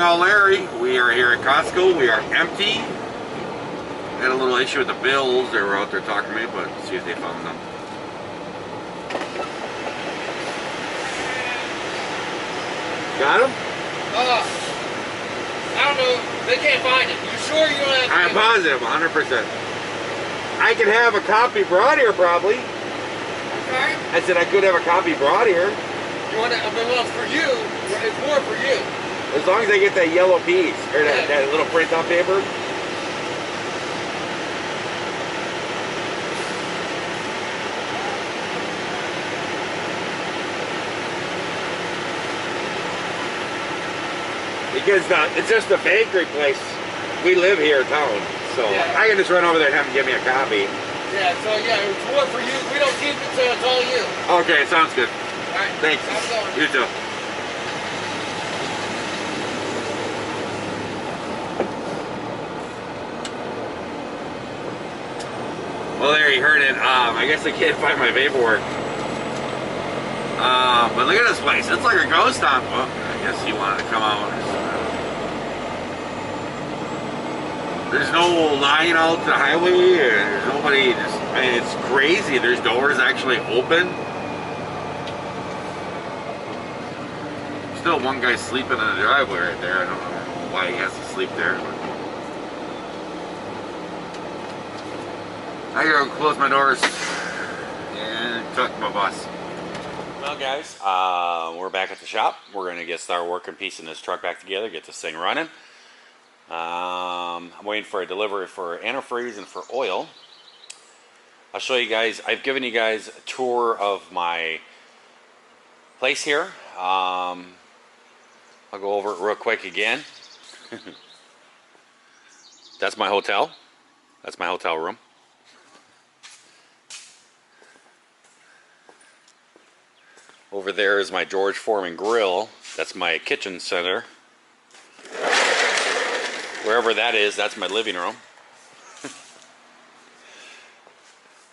LongHaul Larry. We are here at Costco. We are empty. Had a little issue with the bills. They were out there talking to me, but see if they found them. Got them? I don't know. They can't find it. You sure you don't have? I'm positive, 100%. I could have a copy brought here, probably. Okay. I said I could have a copy brought here. You want to? Well, for you, it's more for you. As long as I get that yellow piece or that little print on paper. Because it's just a bakery place. We live here in town, so I can just run over there and have them give me a copy. Yeah, so it's more for you. We don't keep it, so it's all you. Okay, sounds good. All right. Thanks. How's it going? You too. Well, there you heard it. I guess I can't find my paperwork. But look at this place. It's like a ghost town. Well, I guess he wanted to come out. There's no line out the highway. There's nobody. I mean, it's crazy. There's doors actually open. Still one guy sleeping in the driveway right there. I don't know why he has to sleep there. But I gotta close my doors and tuck my bus. Well, guys, we're back at the shop. We're gonna get started working, piecing this truck back together, get this thing running. I'm waiting for a delivery for antifreeze and for oil. I'll show you guys. I've given you guys a tour of my place here. I'll go over it real quick again. That's my hotel. That's my hotel room. Over there is my George Foreman grill. That's my kitchen center. Wherever that is, that's my living room.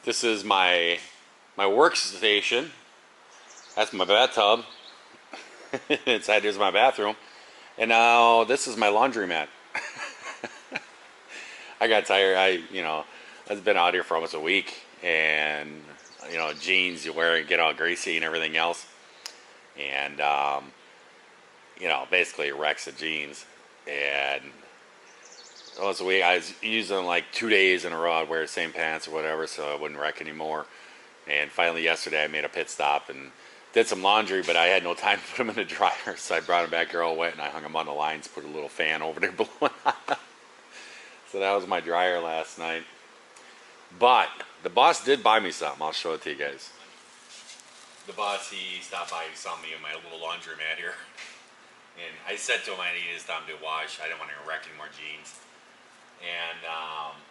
This is my workstation. That's my bathtub. Inside there's my bathroom. And now this is my laundromat. I got tired. I've been out here for almost a week, and jeans you wear and get all greasy and everything else. And basically it wrecks the jeans. And once a week, I was using them like 2 days in a row. I'd wear the same pants or whatever, so I wouldn't wreck anymore. And finally yesterday I made a pit stop and did some laundry, but I had no time to put them in the dryer, so I brought them back here all wet and I hung them on the lines, put a little fan over there blowing on. So that was my dryer last night. But the boss did buy me something. I'll show it to you guys. The boss, he stopped by, he saw me in my little laundromat here. And I said to him I needed time to wash. I didn't want to wreck any more jeans. And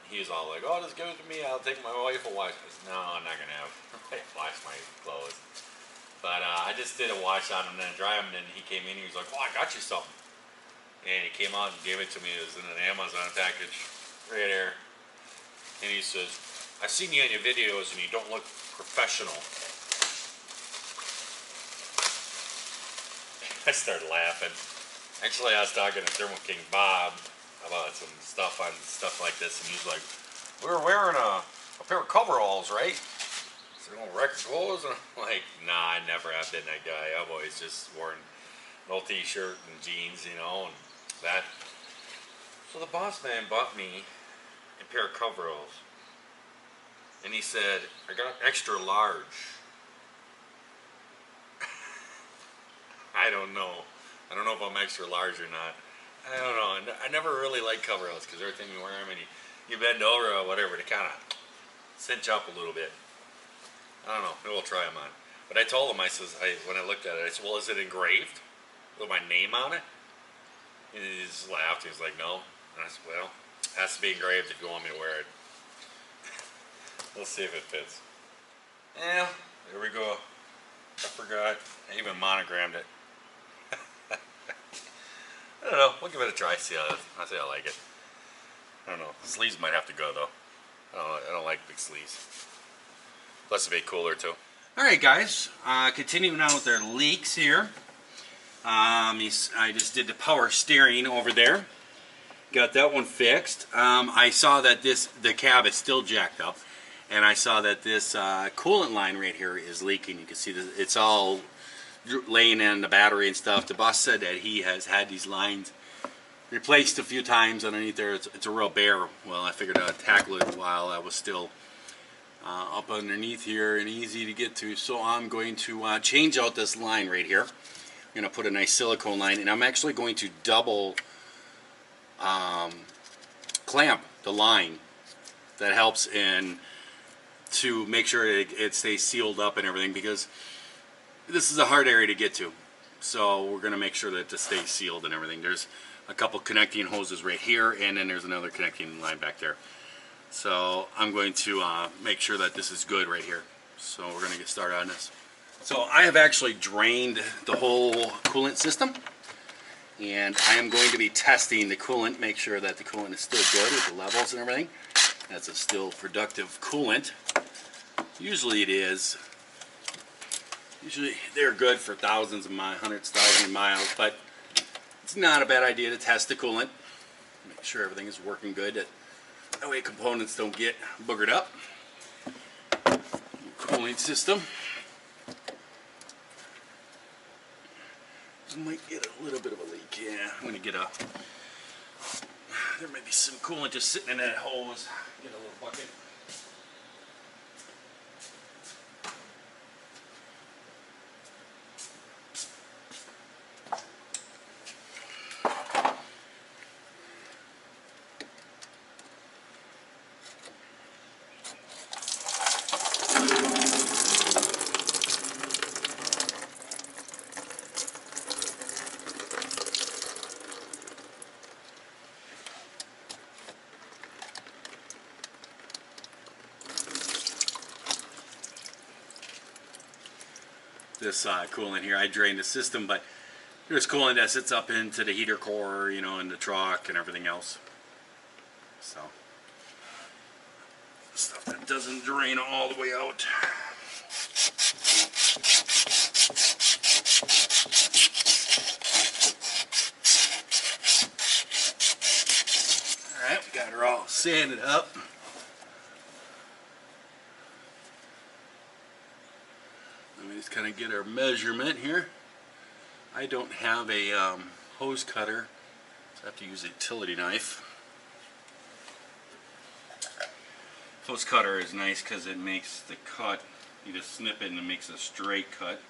he was all like, "Oh, just give it to me. I'll take my wife a wash." I said, "No, I'm not going to have wash my clothes." But I just did a wash on them and then dry them. And then he came in and he was like, "Oh, I got you something." And he came out and gave it to me. It was in an Amazon package right there. And he says, "I've seen you in your videos and you don't look professional." I started laughing. Actually, I was talking to Thermal King Bob about some stuff like this, and he's like, "We were wearing a pair of coveralls, right?" So don't wreck clothes. And I'm like, "Nah, I never have been that guy. I've always just worn no t-shirt and jeans, and that." So the boss man bought me a pair of coveralls, and he said, "I got extra large." I don't know. I don't know if I'm extra large or not. I don't know. I never really like coveralls because every time you wear them and you bend over or whatever, they kind of cinch up a little bit. I don't know. Maybe we'll try them on. But I told him, when I looked at it, I said, "Well, is it engraved with my name on it?" And he just laughed. He was like, "No." And I said, "Well, it has to be engraved if you want me to wear it." We'll see if it fits. Yeah, there we go. I forgot. I even monogrammed it. I don't know. We'll give it a try. See how I like it. I don't know. Sleeves might have to go though. I don't like big sleeves. Plus, it'd be cooler too. All right, guys. Continuing on with our leaks here. I just did the power steering over there. Got that one fixed. I saw that the cab is still jacked up, and I saw that this coolant line right here is leaking. You can see this, it's all laying in the battery and stuff. The boss said that he has had these lines replaced a few times underneath there. It's a real bear. Well, I figured I'd tackle it while I was still up underneath here and easy to get to. So I'm going to change out this line right here. I'm going to put a nice silicone line, and I'm actually going to double clamp the line. That helps in to make sure it stays sealed up and everything, because this is a hard area to get to. So we're going to make sure that it stays sealed and everything. There's a couple connecting hoses right here, and then there's another connecting line back there. So I'm going to make sure that this is good right here. So we're going to get started on this. So I have actually drained the whole coolant system, and I am going to be testing the coolant, make sure that the coolant is still good with the levels and everything. That's a still productive coolant. Usually it is. Usually they're good for thousands of miles, hundreds of thousands of miles, but it's not a bad idea to test the coolant. Make sure everything is working good. That way components don't get boogered up. Cooling system. Might get a little bit of a leak. Yeah, I'm gonna get there might be some coolant just sitting in that hose. Get a little bucket. This coolant here, I drained the system, but there's coolant that sits up into the heater core, you know, in the truck and everything else. So stuff that doesn't drain all the way out. All right, we got her all sanded up. Just kind of get our measurement here. I don't have a hose cutter, so I have to use a utility knife. Hose cutter is nice because it makes the cut, you just snip it and it makes a straight cut.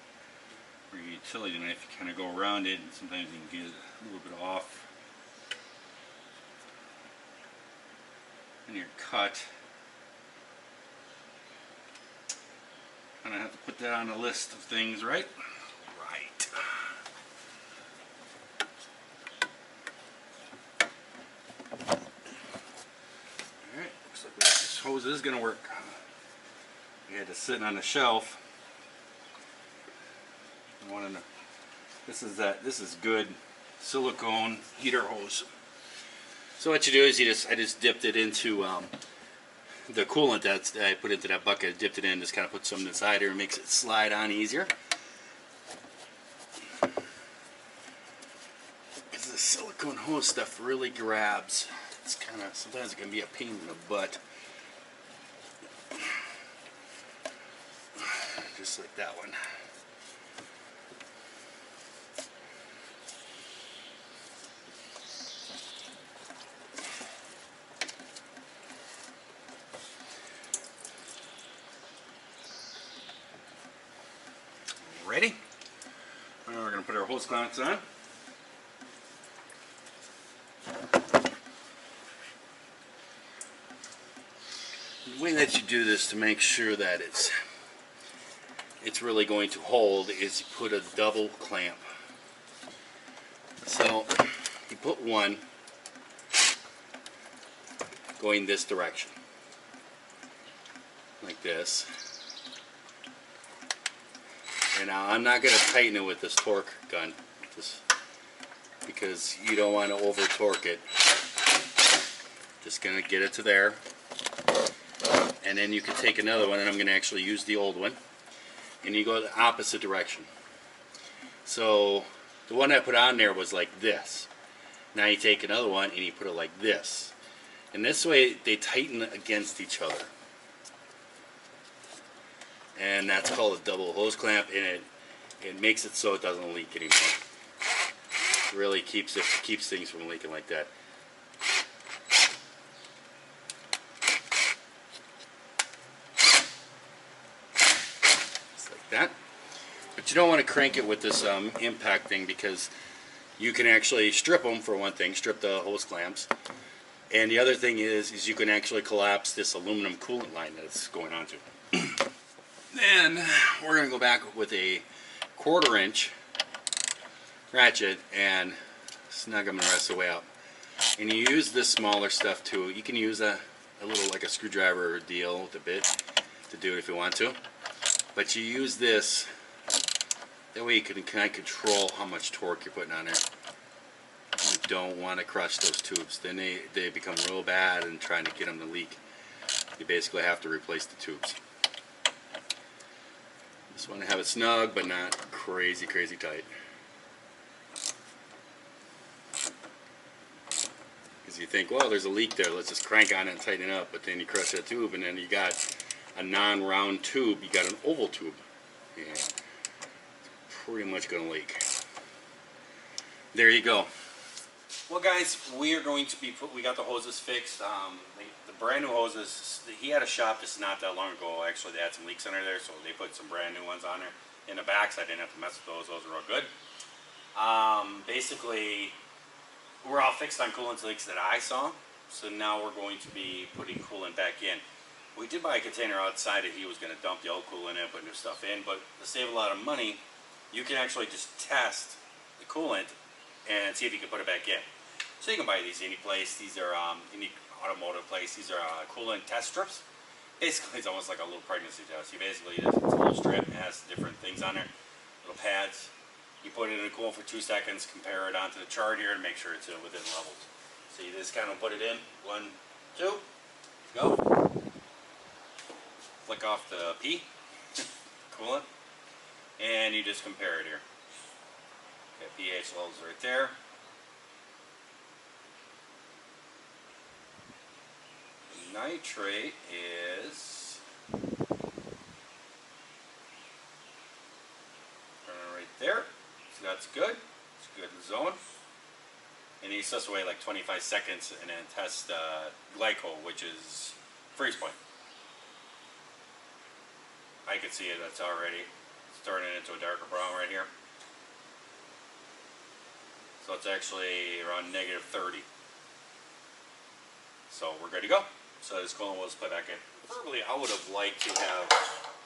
Where your utility knife, you kind of go around it, and sometimes you can get a little bit off in your cut. And I have to put that on the list of things, right? Right. Alright, looks like this hose is going to work. We had to sit on the shelf. This is good silicone heater hose. So what you do is I just dipped it into the coolant that I put into that bucket, dipped it in, just kind of put some inside here and makes it slide on easier. Because the silicone hose stuff really grabs. It's kind of, sometimes it can be a pain in the butt. Just like that one. Ready? Now we're going to put our hose clamps on. The way that you do this to make sure that it's really going to hold is you put a double clamp. So you put one going this direction, like this. And now I'm not going to tighten it with this torque gun, because you don't want to over torque it. Just going to get it to there. And then you can take another one, and I'm going to actually use the old one, and you go the opposite direction. So The one I put on there was like this. Now you take another one and you put it like this. And this way they tighten against each other. And that's called a double hose clamp, and it makes it so it doesn't leak anymore. It really keeps things from leaking like that. Just like that. But you don't want to crank it with this impact thing, because you can actually strip them, for one thing, strip the hose clamps. And the other thing is you can actually collapse this aluminum coolant line that's going on to. Then we're going to go back with a 1/4 inch ratchet and snug them the rest of the way up. And you use this smaller stuff too. You can use a little, like a screwdriver deal with a bit to do it if you want to. But you use this, that way you can kind of control how much torque you're putting on there. You don't want to crush those tubes. Then they become real bad and trying to get them to leak. You basically have to replace the tubes. Just want to have it snug, but not crazy tight. Because you think, well, there's a leak there, let's just crank on it and tighten it up. But then you crush that tube, and then you got a non-round tube, you got an oval tube. And it's pretty much going to leak. There you go. Well, guys, we are going to be we got the hoses fixed. The brand new hoses, he had a shop just not that long ago. Actually, they had some leaks under there, so they put some brand new ones on there in the back, so I didn't have to mess with those. Those are real good. Basically, we're all fixed on coolant leaks that I saw, so now we're going to be putting coolant back in. We did buy a container outside that he was going to dump the old coolant in, put new stuff in, but to save a lot of money, you can actually just test the coolant and see if you can put it back in. So you can buy these any place. These are any automotive place. These are coolant test strips. Basically, it's almost like a little pregnancy test. You basically, it's a little strip. It has different things on there, little pads. You put it in the coolant for 2 seconds, compare it onto the chart here to make sure it's within levels. So you just kind of put it in, 1, 2, go. Flick off the P, coolant, and you just compare it here. Okay, pH levels right there. Nitrate is right there, so that's good. It's a good zone. And you just wait like 25 seconds and then test glycol, which is freeze point. I can see it, that's already starting into a darker brown right here. So it's actually around -30. So we're good to go. So this coolant was put back in. Preferably, I would have liked to have,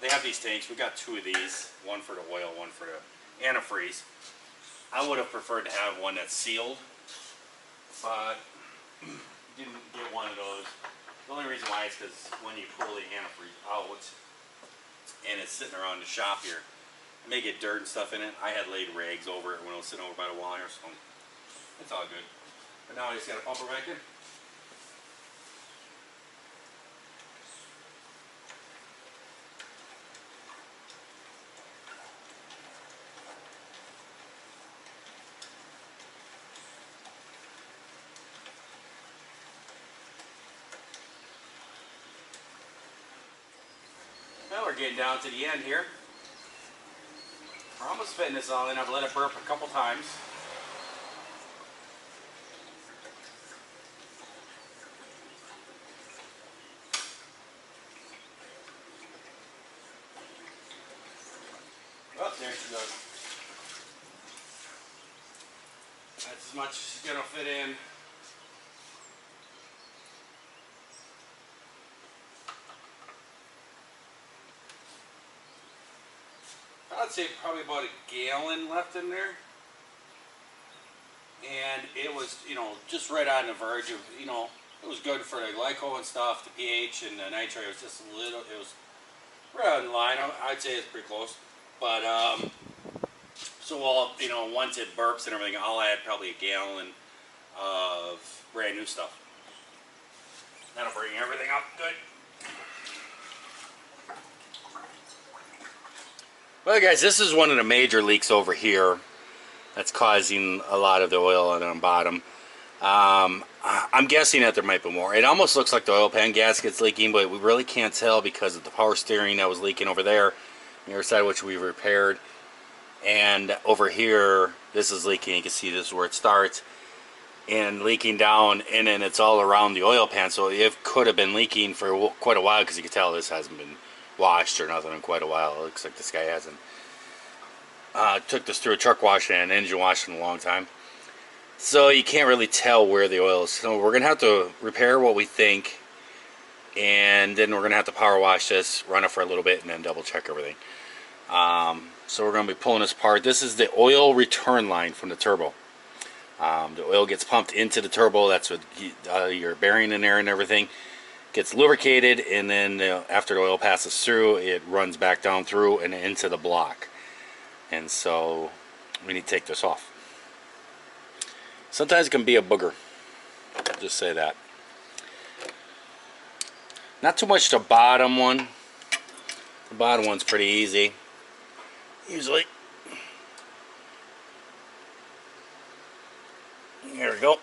they have these tanks, we got 2 of these, one for the oil, one for the antifreeze. I would have preferred to have one that's sealed, but didn't get one of those. The only reason why is because when you pull the antifreeze out, and it's sitting around the shop here, it may get dirt and stuff in it. I had laid rags over it when I was sitting over by the wall here, so it's all good. But now I just got to pump her back in. Now we're getting down to the end here. We're almost fitting this all in. I've let it burp a couple times. Oh, there she goes. That's as much as she's going to fit in. I'd say probably about a gallon left in there. And it was, you know, just right on the verge of, you know, it was good for the glycol and stuff. The pH and the nitrate was just a little, it was right on the line. I'd say it's pretty close. But, so I'll, you know, once it burps and everything, I'll add probably a gallon of brand new stuff. That'll bring everything up good. Well, guys, this is one of the major leaks over here. That's causing a lot of the oil on the bottom. I'm guessing that there might be more. It almost looks like the oil pan gasket's leaking, but we really can't tell because of the power steering that was leaking over there, on the other side, which we repaired. And over here, this is leaking. You can see this is where it starts. And leaking down, and then it's all around the oil pan, so it could have been leaking for quite a while, because you can tell this hasn't been washed or nothing in quite a while. It looks like this guy hasn't took this through a truck wash and engine wash in a long time, so you can't really tell where the oil is. So we're gonna have to repair what we think, and then we're gonna have to power wash this, run it for a little bit, and then double check everything. So we're gonna be pulling this apart. This is the oil return line from the turbo. The oil gets pumped into the turbo. That's with your bearing in there and everything. Gets lubricated, and then after the oil passes through, it runs back down through and into the block. And so we need to take this off. Sometimes it can be a booger. I'll just say that. Not too much the bottom one. The bottom one's pretty easy, usually. There we go.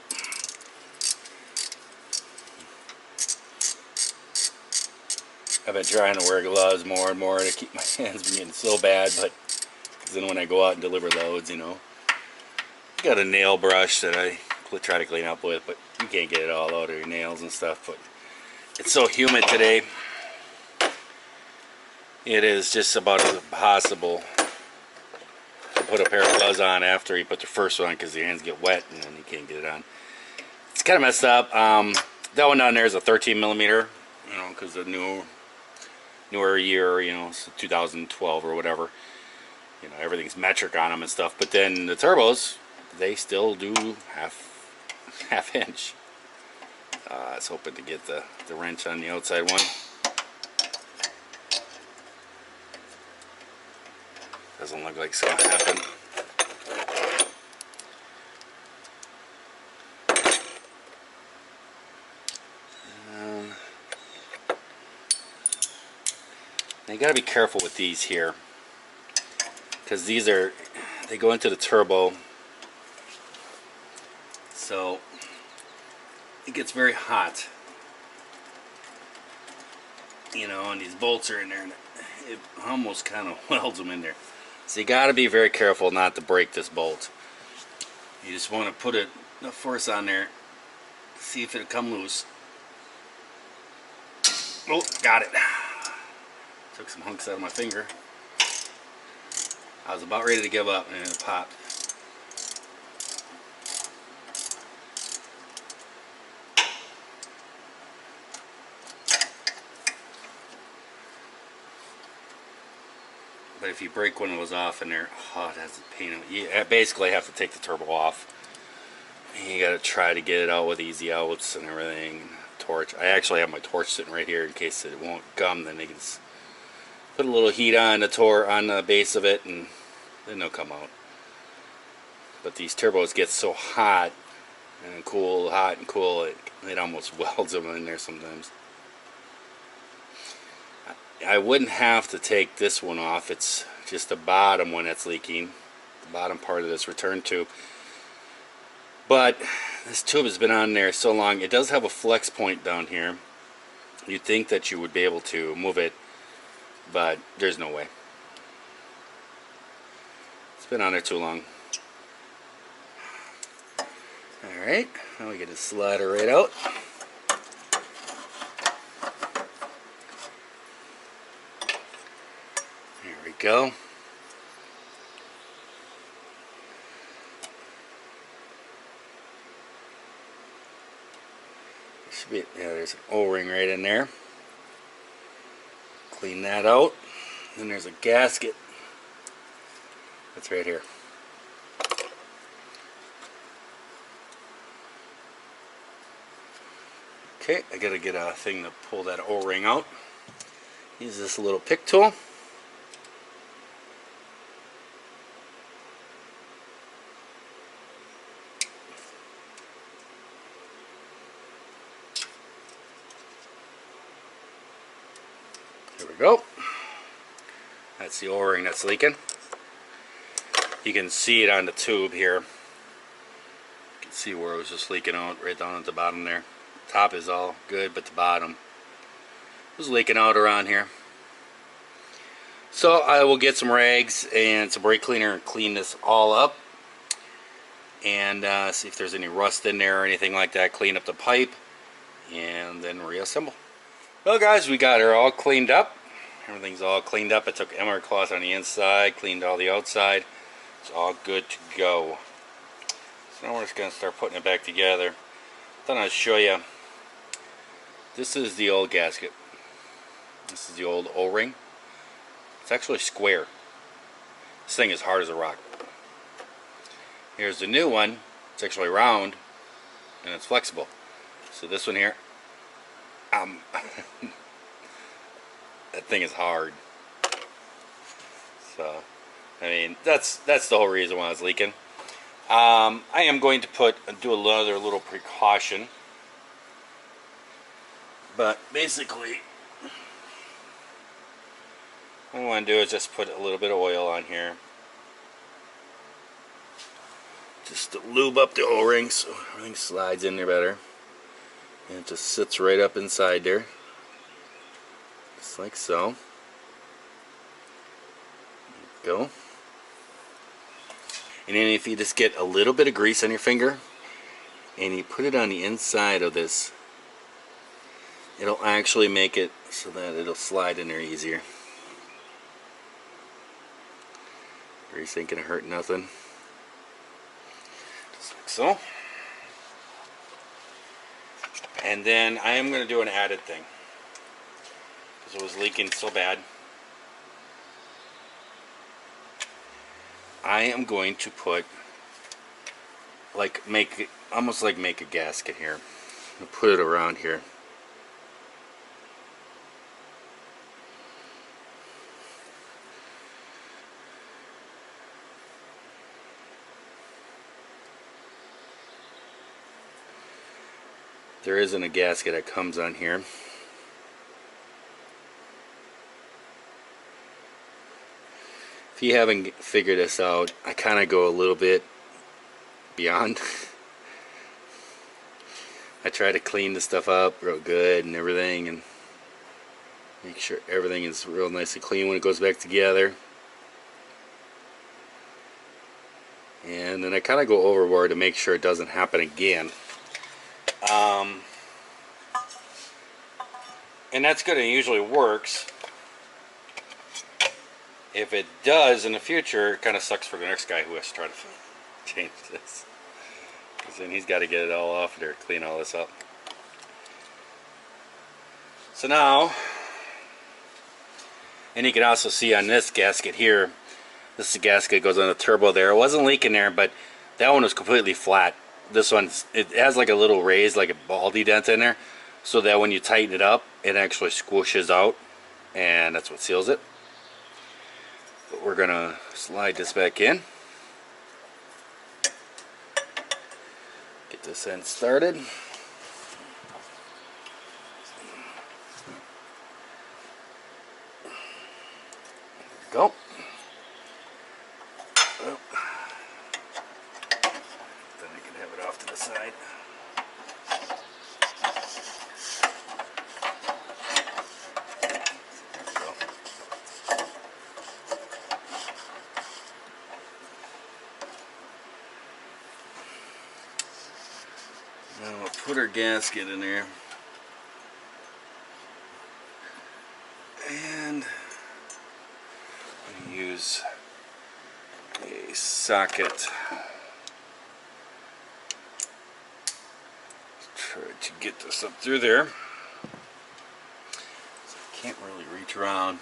I've been trying to wear gloves more and more to keep my hands from getting so bad, but then when I go out and deliver loads, you know, I got a nail brush that I try to clean up with, but you can't get it all out of your nails and stuff. But it's so humid today, it is just about impossible to put a pair of gloves on after you put the first one, because your hands get wet and then you can't get it on. It's kind of messed up. That one down there is a 13 millimeter, you know, because the newer year, you know, it's 2012 or whatever. You know, everything's metric on them and stuff. But then the turbos, they still do half inch. I was hoping to get the wrench on the outside one. Doesn't look like it's gonna happen. Now you gotta be careful with these here, because they go into the turbo, so it gets very hot, you know, and these bolts are in there and it almost kind of welds them in there. So you got to be very careful not to break this bolt. You just want to put enough force on there, see if it'll come loose. Oh, got it. Took some hunks out of my finger. I was about ready to give up and it popped. But if you break one of those off in there, oh, that's a pain. You basically have to take the turbo off. You got to try to get it out with easy outs and everything. Torch. I actually have my torch sitting right here in case it won't come. Then they can just put a little heat on the base of it, and then they'll come out. But these turbos get so hot and cool, hot and cool, it almost welds them in there sometimes. I wouldn't have to take this one off. It's just the bottom one that's leaking, the bottom part of this return tube. But this tube has been on there so long. It does have a flex point down here. You'd think that you would be able to move it, but there's no way. It's been on there too long. Alright, now we get a slider right out. There we go. Should be, yeah, there's an O-ring right in there. Clean that out. Then there's a gasket that's right here. Okay, I gotta get a thing to pull that O-ring out. Use this little pick tool. There we go. That's the O-ring that's leaking. You can see it on the tube here. You can see where it was just leaking out right down at the bottom there. Top is all good, but the bottom was leaking out around here. So I will get some rags and some brake cleaner and clean this all up, and see if there's any rust in there or anything like that. Clean up the pipe and then reassemble. Well guys, we got her all cleaned up. Everything's all cleaned up. I took emery cloth on the inside, cleaned all the outside. It's all good to go. So now we're just going to start putting it back together. Thought I'd show you. This is the old gasket. This is the old O-ring. It's actually square. This thing is hard as a rock. Here's the new one. It's actually round and it's flexible. So this one here, that thing is hard. So I mean, that's the whole reason why it's leaking. I am going to do another little precaution, but basically what I want to do is just put a little bit of oil on here, just to lube up the O-ring so everything slides in there better, and it just sits right up inside there, just like so. There you go. And then if you just get a little bit of grease on your finger and you put it on the inside of this, it'll actually make it so that it'll slide in there easier. Grease ain't gonna hurt nothing. Just like so. And then I am gonna do an added thing, because it was leaking so bad. I am going to put, almost like make a gasket here. I'll put it around here. There isn't a gasket that comes on here. If you haven't figured this out, I kind of go a little bit beyond. I try to clean the stuff up real good and everything, and make sure everything is real nice and clean when it goes back together. And then I kind of go overboard to make sure it doesn't happen again. And that's good, and it usually works. If it does in the future, it kind of sucks for the next guy who has to try to change this, because then he's got to get it all off there, clean all this up. So now, and you can also see on this gasket here, this is the gasket that goes on the turbo there. It wasn't leaking there, but that one was completely flat. This one, it has like a little raised, like a baldy dent in there, so that when you tighten it up, it actually squishes out, and that's what seals it. But we're gonna slide this back in, get this end started. There we go. Well, then I can have it off to the side. Now we'll put our gasket in there, and we use a socket. Try to get this up through there. So I can't really reach around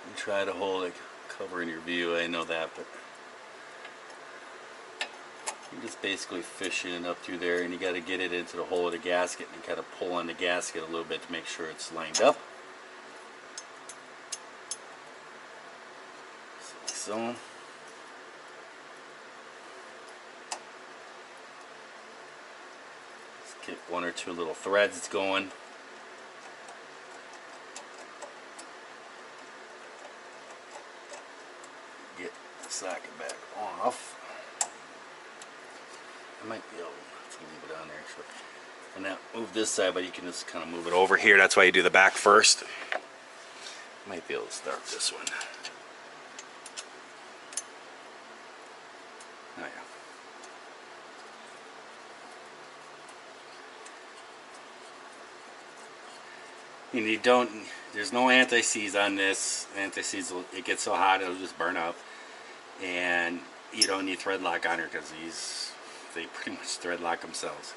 and try to hold it covering your view. I know that, but you're just basically fishing up through there, and you got to get it into the hole of the gasket and kind of pull on the gasket a little bit to make sure it's lined up. Like so. Let's get one or two little threads going. Get the socket back. off. I might be able to leave it on there actually. And now move this side, but you can just kind of move it over here. That's why you do the back first. Might be able to start this one. Oh yeah. And you don't, there's no anti-seize on this. Anti-seize, it gets so hot it'll just burn up. And you don't need thread lock on her because they pretty much thread lock themselves.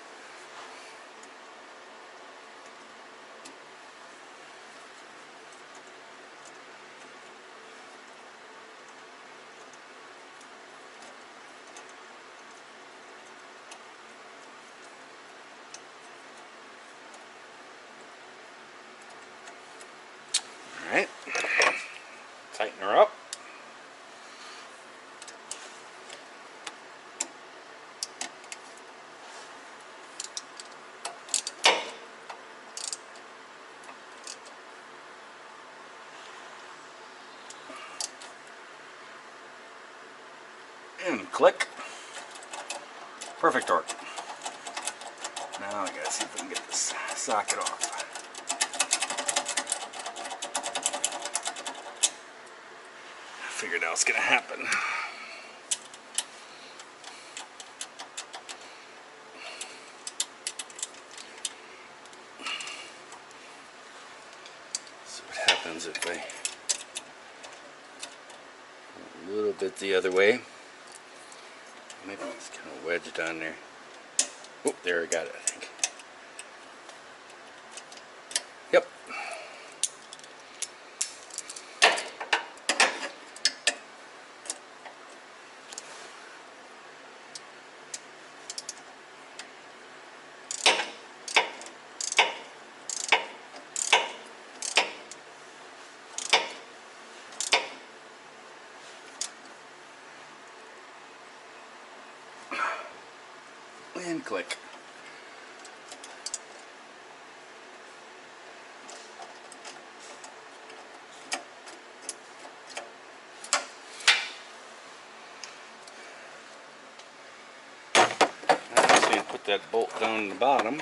Alright, tighten her up. And click. Perfect torque. Now I gotta see if we can get this socket off. Figured out what's gonna happen. So what happens if I a little bit the other way? Maybe it's kind of wedged on there. Oh, there I got it, I think. Yep. And click. Now I'm just going to put that bolt down the bottom.